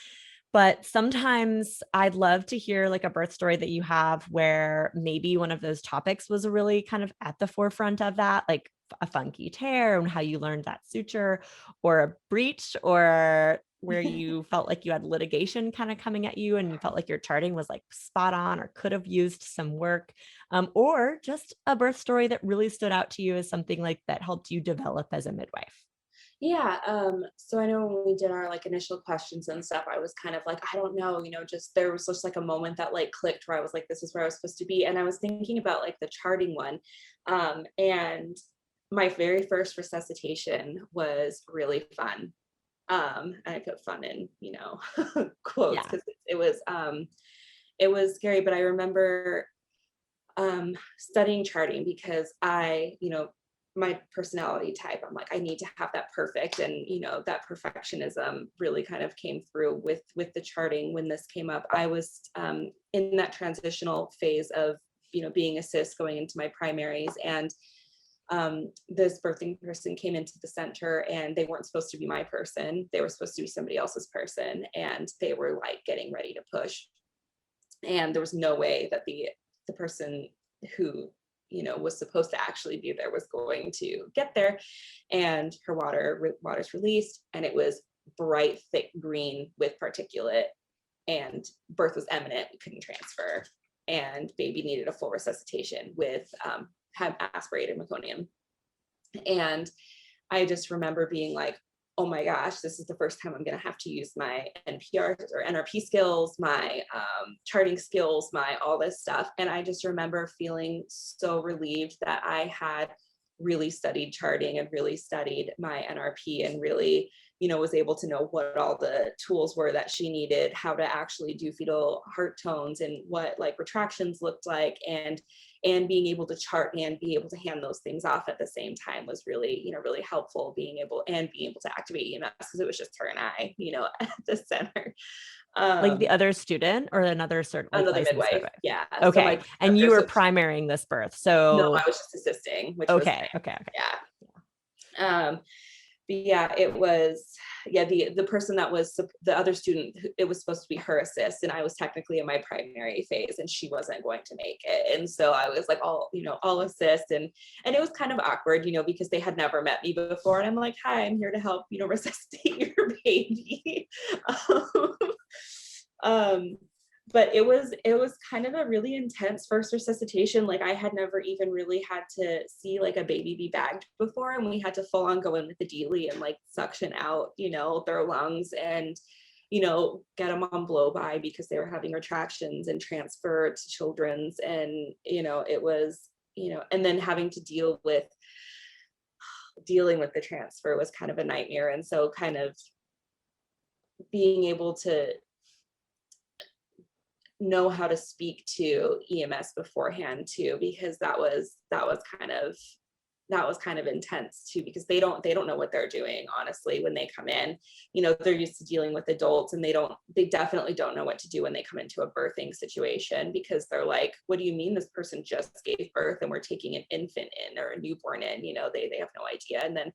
But sometimes I'd love to hear like a birth story that you have where maybe one of those topics was really kind of at the forefront of that, like a funky tear and how you learned that suture, or a breach, or where you felt like you had litigation kind of coming at you and you felt like your charting was like spot on or could have used some work, or just a birth story that really stood out to you as something like that helped you develop as a midwife. Yeah. So I know when we did our like initial questions and stuff, I was kind of like, I don't know, there was just like a moment that like clicked where I was like, this is where I was supposed to be. And I was thinking about like the charting one. And my very first resuscitation was really fun. And I put fun in, quotes because it was scary, but I remember studying charting because my personality type, I'm like, I need to have that perfect. And, that perfectionism really kind of came through with the charting. When this came up, I was in that transitional phase of, being a cis going into my primaries. And this birthing person came into the center and they weren't supposed to be my person. They were supposed to be somebody else's person. And they were like getting ready to push. And there was no way that the person who was supposed to actually be there was going to get there. And her water's released, and it was bright, thick green with particulate, and birth was imminent. We couldn't transfer, and baby needed a full resuscitation with had aspirated meconium. And I just remember being like, oh my gosh, this is the first time I'm going to have to use my NPR or NRP skills, my charting skills, my all this stuff. And I just remember feeling so relieved that I had really studied charting and really studied my NRP and really, was able to know what all the tools were that she needed, how to actually do fetal heart tones and what like retractions looked like, and being able to chart and be able to hand those things off at the same time was really, really helpful, being able to activate EMS, because it was just her and I, at the center. Like the other student or another another midwife. Yeah. Okay. So and you were primarying this birth. So no, I was just assisting, which okay. Yeah. But yeah, it was, the person that was the other student, it was supposed to be her assist, and I was technically in my primary phase and she wasn't going to make it. And so I was like, all assist. And it was kind of awkward, because they had never met me before. And I'm like, hi, I'm here to help, resuscitate your baby. but it was kind of a really intense first resuscitation. Like I had never even really had to see like a baby be bagged before, and we had to full on go in with the Deely and like suction out, their lungs and, get them on blow by because they were having retractions and transfer to children's. And, it was, and then having to dealing with the transfer was kind of a nightmare. And so kind of being able to know how to speak to EMS beforehand too, because that was kind of intense too, because they don't know what they're doing, honestly, when they come in. They're used to dealing with adults, and they definitely don't know what to do when they come into a birthing situation, because they're like, what do you mean this person just gave birth and we're taking an infant in or a newborn in? They have no idea. And then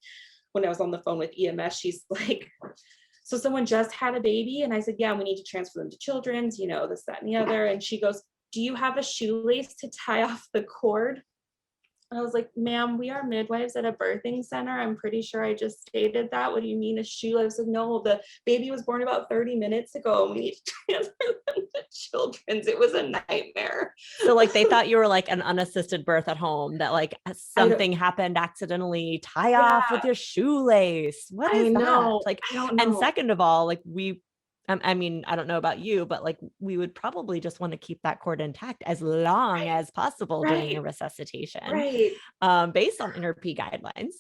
when I was on the phone with EMS, she's like, so someone just had a baby? And I said, yeah, we need to transfer them to children's, this, that, and the other. And she goes, do you have a shoelace to tie off the cord? And I was like, ma'am, we are midwives at a birthing center. I'm pretty sure I just stated that. What do you mean a shoelace? I said, no, the baby was born about 30 minutes ago, and we need to transfer them to children's. It was a nightmare. So like they thought you were like an unassisted birth at home, that like something happened accidentally, tie off with your shoelace. What is that? Like, I don't know. And second of all, like I don't know about you, but like we would probably just want to keep that cord intact as long as possible during a resuscitation, based on NRP guidelines.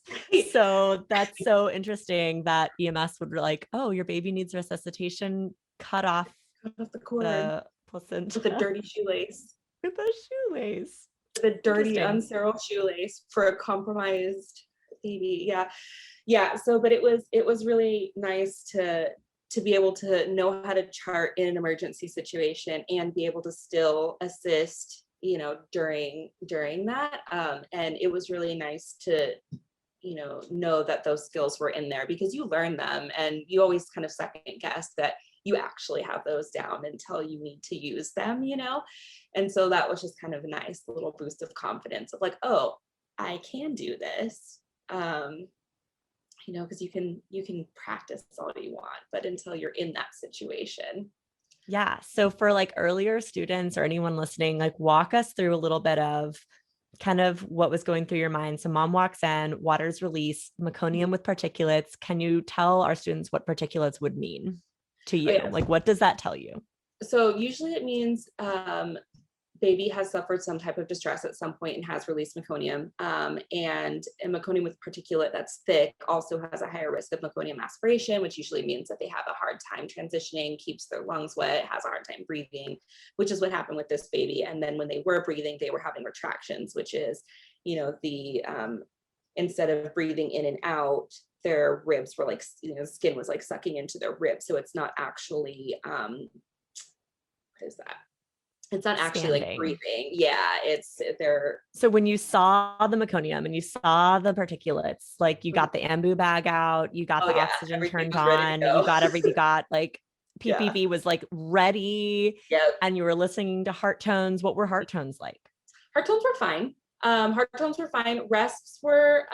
So that's so interesting that EMS would be like, oh, your baby needs resuscitation, cut off the cord, the placenta with a dirty shoelace. With a shoelace. The dirty, unsterile shoelace for a compromised baby. Yeah. So, but it was really nice to be able to know how to chart in an emergency situation and be able to still assist, during that. And it was really nice to, know that those skills were in there, because you learn them and you always kind of second guess that you actually have those down until you need to use them, And so that was just kind of a nice little boost of confidence of like, oh, I can do this. Because you can practice all you want, but until you're in that situation. Yeah. So for like earlier students or anyone listening, like walk us through a little bit of kind of what was going through your mind. So mom walks in, water's released, meconium with particulates. Can you tell our students what particulates would mean to you? Like, what does that tell you? So usually it means baby has suffered some type of distress at some point and has released meconium. And a meconium with particulate that's thick also has a higher risk of meconium aspiration, which usually means that they have a hard time transitioning, keeps their lungs wet, has a hard time breathing, which is what happened with this baby. And then when they were breathing, they were having retractions, which is, instead of breathing in and out, their ribs were like, skin was like sucking into their ribs. So it's not actually, what is that? It's not actually like breathing. Yeah, So when you saw the meconium and you saw the particulates, like you got the ambu bag out, you got the oxygen turned on, you got everything, like PPV was like ready. And you were listening to heart tones. What were heart tones like? Heart tones were fine. Heart tones were fine. Rests were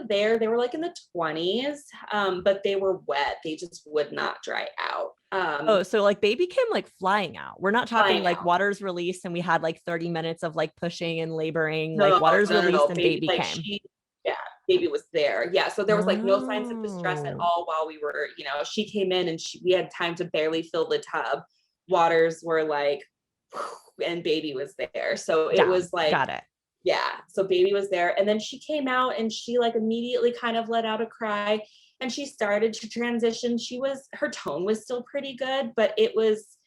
there. They were like in the 20s, but they were wet. They just would not dry out. So like baby came like flying out. We're not talking like water's released and we had like 30 minutes of like pushing and laboring. Like water's released and baby came. Baby was there. Yeah. So there was like no signs of distress at all while we were, she came in and we had time to barely fill the tub. Waters were like, and baby was there. So it was like, got it. Yeah. So baby was there. And then she came out and she like immediately kind of let out a cry and she started to transition. Her tone was still pretty good, but it was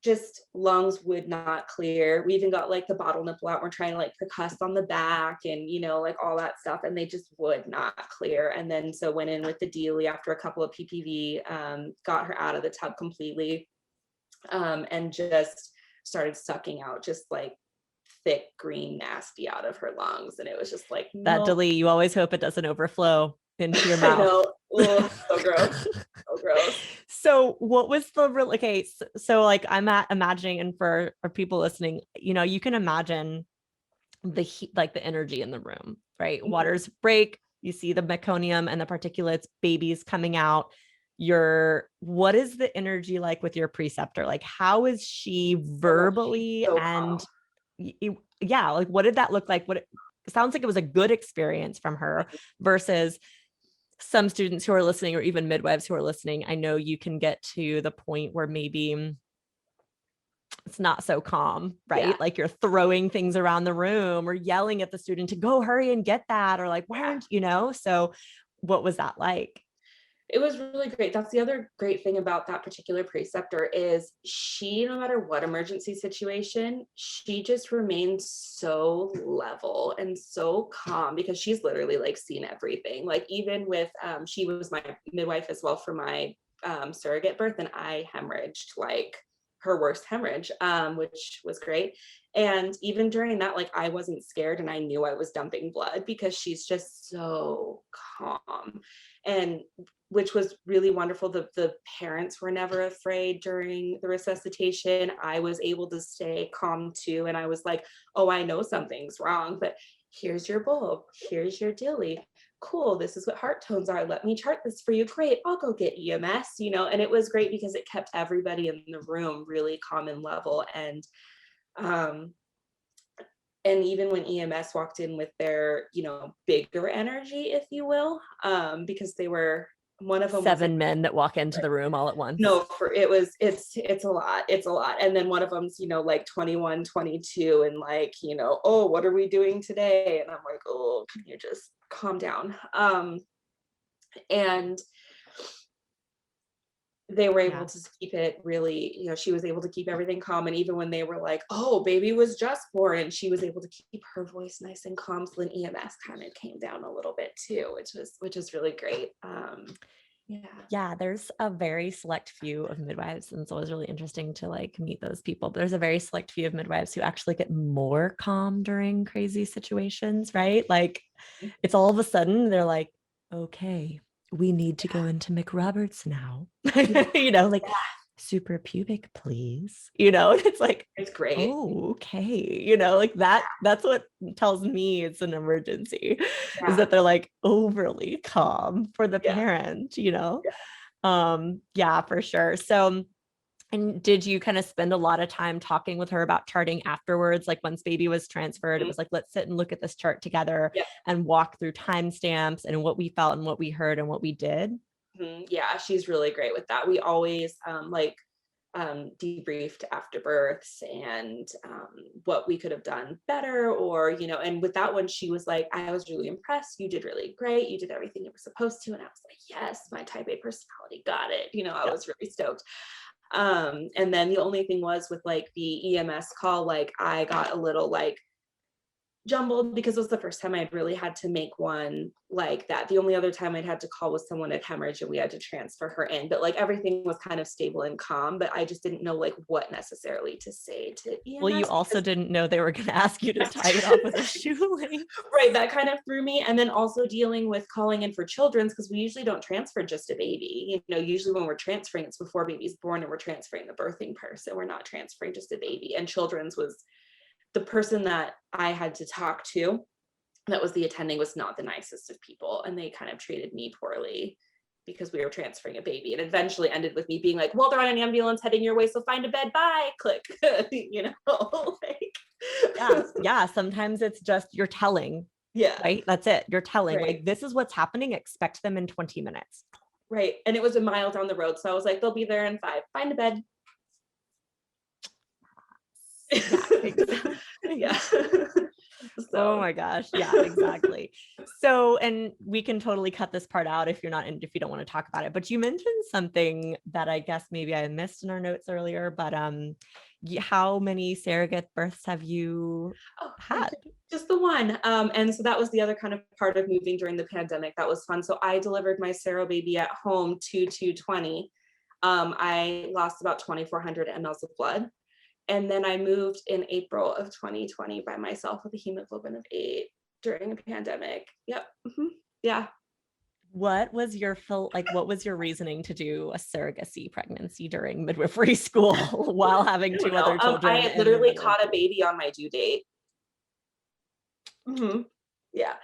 just lungs would not clear. We even got like the bottle nipple out. We're trying to like percuss on the back and, like all that stuff. And they just would not clear. And then so went in with the Deely after a couple of PPV, got her out of the tub completely, and just started sucking out just like thick green nasty out of her lungs. And it was just like that Deely, you always hope it doesn't overflow into your mouth. So gross. So gross. So what was so like I'm imagining, and for people listening, you can imagine the heat, like the energy in the room, right? Mm-hmm. Waters break, you see the meconium and the particulates, babies coming out. what is the energy like with your preceptor? Like, how is she verbally so and calm. yeah, like what did that look like? It sounds like it was a good experience from her versus some students who are listening, or even midwives who are listening. I know you can get to the point where maybe it's not so calm, right? Yeah. Like you're throwing things around the room or yelling at the student to go hurry and get that, or like, why aren't you know? So what was that like? It was really great. That's the other great thing about that particular preceptor is she, no matter what emergency situation, she just remains so level and so calm because she's literally like seen everything. Like even with, she was my midwife as well for my surrogate birth, and I hemorrhaged like her worst hemorrhage, which was great. And even during that, like I wasn't scared and I knew I was dumping blood because she's just so calm. And which was really wonderful. The parents were never afraid during the resuscitation. I was able to stay calm too. And I was like, oh, I know something's wrong, but here's your bulb, here's your dilly. Cool, this is what heart tones are. Let me chart this for you. Great, I'll go get EMS, you know, and it was great because it kept everybody in the room really calm and level. And even when EMS walked in with their, you know, bigger energy, if you will, because they were, one of them 7 men that walk into the room all at once. No, it's a lot. And then one of them's, you know, like 21, 22 and like, you know, oh, what are we doing today? And I'm like, oh, can you just calm down? And they were able to keep it really, you know, she was able to keep everything calm. And even when they were like, oh, baby was just born, and she was able to keep her voice nice and calm. So then EMS kind of came down a little bit too, which was really great. Yeah, there's a very select few of midwives, and it's always really interesting to like meet those people. But there's a very select few of midwives who actually get more calm during crazy situations, right? Like it's all of a sudden they're like, okay, we need to go into McRoberts now. You know, like super pubic, please. You know, and it's like, it's great. Oh, okay. You know, like that's what tells me it's an emergency, is that they're like overly calm for the parent, you know? Yeah, for sure. So, and did you kind of spend a lot of time talking with her about charting afterwards? Like once baby was transferred, it was like, let's sit and look at this chart together and walk through timestamps and what we felt and what we heard and what we did. Yeah, she's really great with that. We always debriefed after births and what we could have done better, or, you know, and with that one, she was like, I was really impressed. You did really great. You did everything you were supposed to. And I was like, yes, my type A personality got it. You know, I was really stoked. And then the only thing was with like the EMS call, like I got a little like jumbled because it was the first time I'd really had to make one like that. The only other time I'd had to call was someone at hemorrhage and we had to transfer her in, but like everything was kind of stable and calm, but I just didn't know like what necessarily to say to EMS. Well, you also didn't know they were going to ask you to tie it off with a shoelace. Right, that kind of threw me. And then also dealing with calling in for children's, because we usually don't transfer just a baby. You know, usually when we're transferring, it's before baby's born and we're transferring the birthing person. We're not transferring just a baby. And children's was the person that I had to talk to, that was the attending, was not the nicest of people. And they kind of treated me poorly because we were transferring a baby, and eventually ended with me being like, well, they're on an ambulance heading your way, so find a bed, bye, click. You know, like yeah, sometimes it's just you're telling, right? That's it, you're telling, like, this is what's happening, expect them in 20 minutes. Right. And it was a mile down the road, so I was like, they'll be there in 5, find a bed. Yeah. Oh my gosh. Yeah, exactly. So, and we can totally cut this part out if you don't want to talk about it, but you mentioned something that I guess maybe I missed in our notes earlier, but how many surrogate births have you had? Just the one. And so that was the other kind of part of moving during the pandemic. That was fun. So I delivered my Sero baby at home 2/2/20. I lost about 2,400 mLs of blood. And then I moved in April of 2020 by myself with a hemoglobin of 8 during the pandemic. Yep. Yeah. What was your reasoning to do a surrogacy pregnancy during midwifery school while having 2 other children? I literally caught a baby on my due date. Yeah.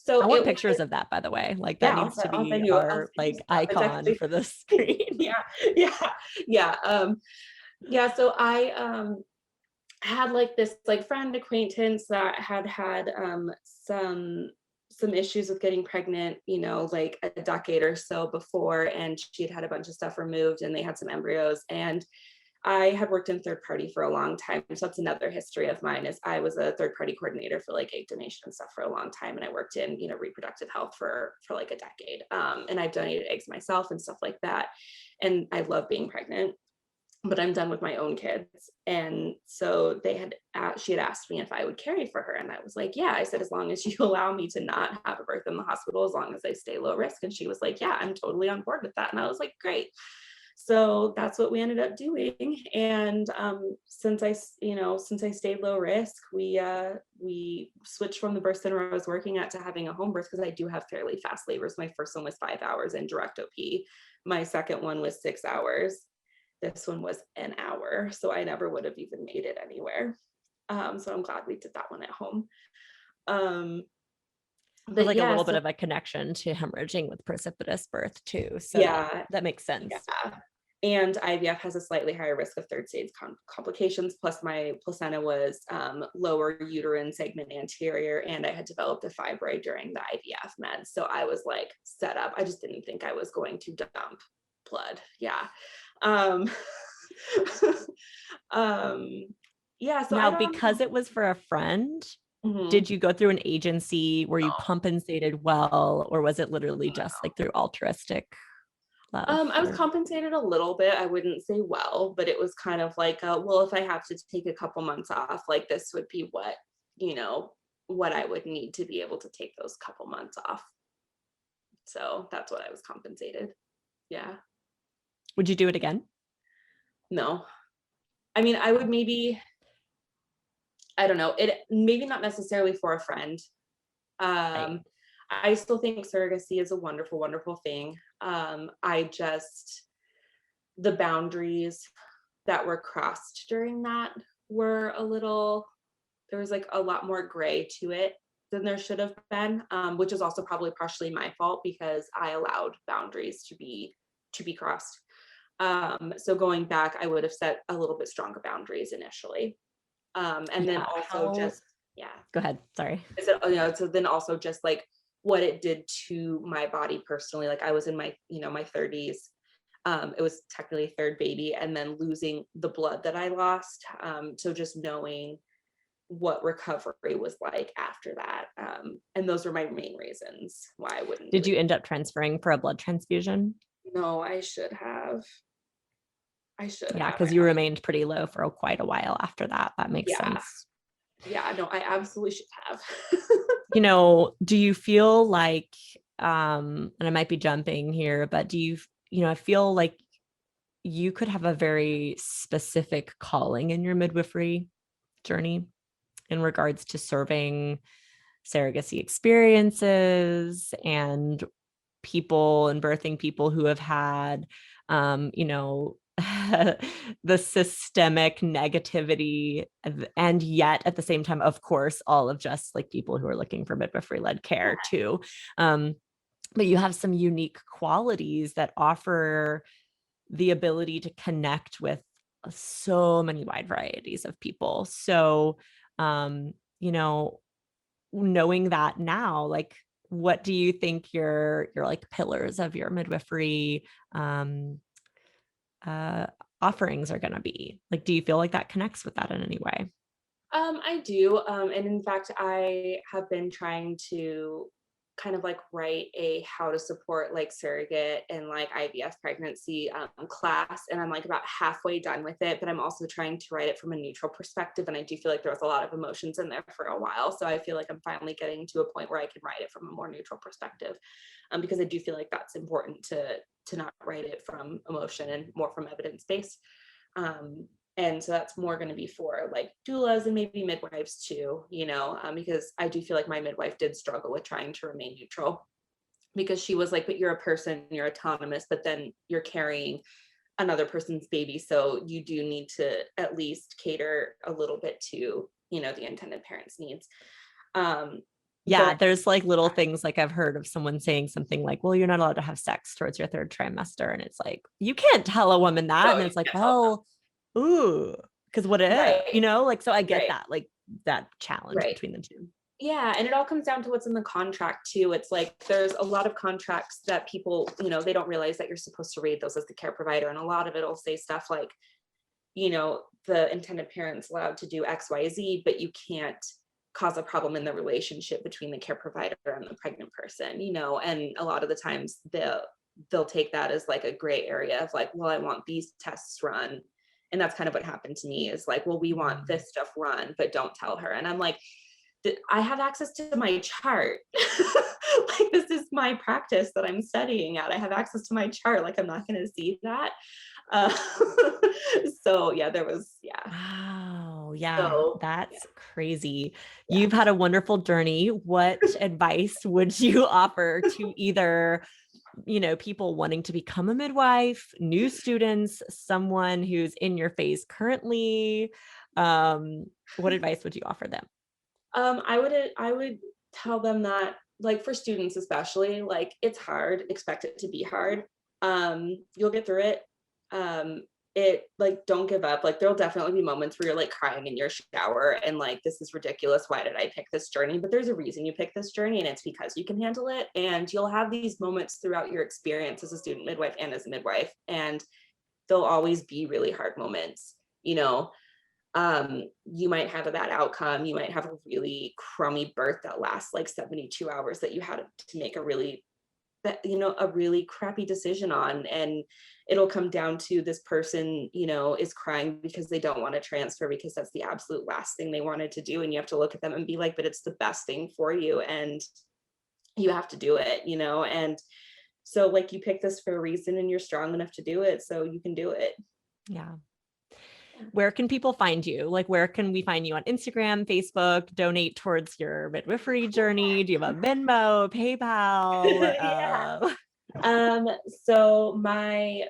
So I want pictures of that, by the way. Like that needs to be our like icon for the screen. Yeah. So I had like this like friend acquaintance that had some issues with getting pregnant, like a decade or so before, and she had a bunch of stuff removed and they had some embryos. And I had worked in third party for a long time. So that's another history of mine, is I was a third party coordinator for like egg donation and stuff for a long time. And I worked in, reproductive health for like a decade. And I've donated eggs myself and stuff like that. And I love being pregnant, but I'm done with my own kids. And so she had asked me if I would carry for her. And I was like, yeah. I said, as long as you allow me to not have a birth in the hospital, as long as I stay low risk. And she was like, yeah, I'm totally on board with that. And I was like, great. So that's what we ended up doing. And since I stayed low risk, we switched from the birth center I was working at to having a home birth, because I do have fairly fast labors. My first one was 5 hours in direct OP. My second one was 6 hours. This one was an hour. So I never would have even made it anywhere. So I'm glad we did that one at home. But like a little bit of a connection to hemorrhaging with precipitous birth too. So that makes sense. Yeah. And IVF has a slightly higher risk of third stage complications. Plus my placenta was lower uterine segment anterior, and I had developed a fibroid during the IVF meds. So I was like set up. I just didn't think I was going to dump blood. Yeah. So now, because it was for a friend, did you go through an agency where you compensated well, or was it literally just like through altruistic love? I was compensated a little bit. I wouldn't say well, but it was kind of like, well, if I have to take a couple months off, like this would be what I would need to be able to take those couple months off. So that's what I was compensated. Yeah. Would you do it again? No. I mean, I would maybe, I don't know, maybe not necessarily for a friend. Right. I still think surrogacy is a wonderful, wonderful thing. The boundaries that were crossed during that were there was like a lot more gray to it than there should have been, which is also probably partially my fault, because I allowed boundaries to be crossed. So going back, I would have set a little bit stronger boundaries initially. And then also go ahead. Sorry. So then also just like what it did to my body personally. Like I was in my 30s. It was technically third baby, and then losing the blood that I lost. So just knowing what recovery was like after that. And those were my main reasons why I wouldn't. Did you end up transferring for a blood transfusion? No, I should have. Yeah, because you remained pretty low for quite a while after that. That makes sense. Yeah, no, I absolutely should have. Do you feel like, and I might be jumping here, but do you, I feel like you could have a very specific calling in your midwifery journey in regards to serving surrogacy experiences and people and birthing people who have had, the systemic negativity, and yet at the same time, of course, all of just like people who are looking for midwifery led care too. But you have some unique qualities that offer the ability to connect with so many wide varieties of people. So, knowing that now, like, what do you think your like pillars of your midwifery offerings are going to be? Like, do you feel like that connects with that in any way? I do. And in fact, I have been trying to kind of like write a how to support like surrogate and like IVF pregnancy class. And I'm like about halfway done with it, but I'm also trying to write it from a neutral perspective. And I do feel like there was a lot of emotions in there for a while. So I feel like I'm finally getting to a point where I can write it from a more neutral perspective, because I do feel like that's important to not write it from emotion and more from evidence-based. And so that's more going to be for like doulas and maybe midwives too, because I do feel like my midwife did struggle with trying to remain neutral, because she was like, but you're a person, you're autonomous, but then you're carrying another person's baby. So you do need to at least cater a little bit to, the intended parent's needs. Yeah, But there's like little things like I've heard of someone saying something like, well, you're not allowed to have sex towards your third trimester. And it's like, you can't tell a woman that. No, And you it's like, can't tell well, ooh, because what if, Right. like, so I get Right. that, like that challenge Right. between the two. Yeah, and it all comes down to what's in the contract too. It's like there's a lot of contracts that people, they don't realize that you're supposed to read those as the care provider. And a lot of it will say stuff like, the intended parent's allowed to do XYZ, but you can't cause a problem in the relationship between the care provider and the pregnant person, and a lot of the times they'll take that as like a gray area of like, well, I want these tests run. And that's kind of what happened to me is like, well, we want this stuff run, but don't tell her. And I'm like, I have access to my chart. Like, this is my practice that I'm studying at. I have access to my chart. Like, I'm not going to see that. So yeah, there was, Wow. Yeah. So, That's crazy. Yeah. You've had a wonderful journey. What advice would you offer to either, people wanting to become a midwife, new students, someone who's in your phase currently? What advice would you offer them? I would tell them that, like, for students especially, like, it's hard, expect it to be hard. You'll get through it. Don't give up. Like, there'll definitely be moments where you're like crying in your shower and like, this is ridiculous. Why did I pick this journey? But there's a reason you pick this journey, and it's because you can handle it. And you'll have these moments throughout your experience as a student midwife and as a midwife, and there'll always be really hard moments. You might have a bad outcome. You might have a really crummy birth that lasts like 72 hours that you had to make a really crappy decision on. And it'll come down to this person, is crying because they don't want to transfer because that's the absolute last thing they wanted to do. And you have to look at them and be like, but it's the best thing for you. And you have to do it, and so like you pick this for a reason and you're strong enough to do it. So you can do it. Yeah. Where can people find you? Like, where can we find you on Instagram, Facebook, donate towards your midwifery journey? Do you have a Venmo, PayPal? Yeah. So my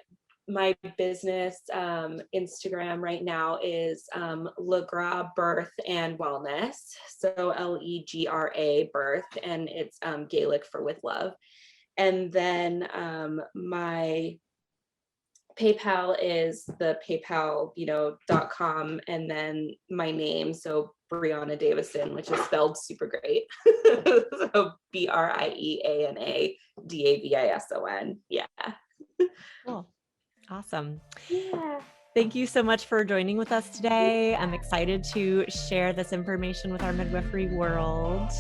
business Instagram right now is Legra Birth and Wellness. So Legra Birth, and it's Gaelic for with love. And then my PayPal is the PayPal, .com, and then my name, so Brieana Davison, which is spelled super great. So BrieanaDavison. Yeah. Cool. Awesome. Yeah. Thank you so much for joining with us today. I'm excited to share this information with our midwifery world.